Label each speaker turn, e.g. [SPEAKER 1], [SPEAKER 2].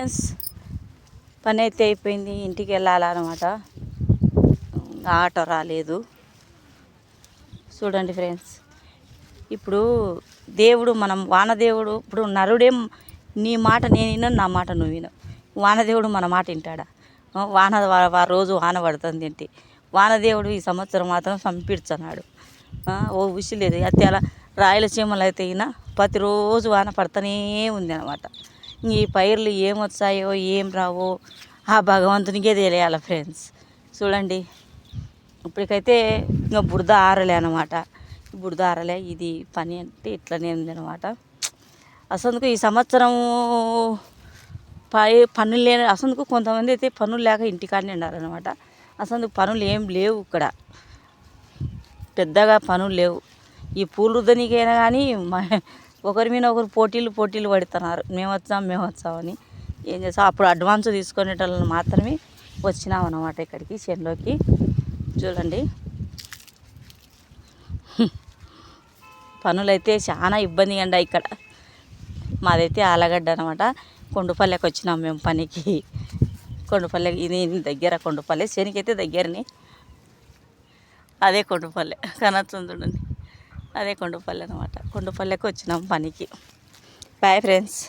[SPEAKER 1] Friends పని అయితే అయిపోయింది, ఇంటికి వెళ్ళాలన్నమాట. ఆటో రాలేదు. చూడండి ఫ్రెండ్స్, ఇప్పుడు దేవుడు మనం వానదేవుడు, ఇప్పుడు నరుడేం నీ మాట నేను వినను, నా మాట నువ్వు వినవు. వానదేవుడు మన మాట వింటాడా? రోజు వాన పడుతుంది ఏంటి? వానదేవుడు ఈ సంవత్సరం మాత్రం సంపిడ్చన్నాడు. ఓ విషయం లేదు. అయితే అలా రాయలసీమలో అయితే అయినా ప్రతిరోజు వాన పడుతూనే ఉంది అనమాట. ఈ పైర్లు ఏమొచ్చాయో ఏం రావో ఆ భగవంతునికే తెలియాలి ఫ్రెండ్స్. చూడండి, ఇప్పటికైతే ఇంకా బురద ఆరలే అనమాట. బురద ఆరలే. ఇది పని అంటే ఇట్లనే ఉందన్నమాట. అసలు ఈ సంవత్సరం పనులు లేని అసలు కొంతమంది అయితే పనులు లేక ఇంటికాడనే ఉండారనమాట. అసలు పనులు ఏం లేవు ఇక్కడ, పెద్దగా పనులు లేవు. ఈ పూలు రుద్దనికైనా కానీ ఒకరి మీద ఒకరు పోటీలు పడుతున్నారు. మేము వచ్చామని. ఏం చేస్తాం, అప్పుడు అడ్వాన్స్ తీసుకునేటోళ్ళని మాత్రమే వచ్చినాం అన్నమాట ఇక్కడికి చేనులోకి. చూడండి, పనులైతే చాలా ఇబ్బంది అండి ఇక్కడ. మాదైతే ఆలగడ్డ అనమాట. కొండపల్లెకి వచ్చినాం మేము పనికి. కొండపల్లె ఇది దగ్గర, కొండపల్లె చేనికైతే దగ్గరని. అదే కొండపల్లె కనొస్తుంది చూడండి, అదే కొండపల్లె అనమాట. కొండపల్లెకి వచ్చినాం పనికి. Bye friends.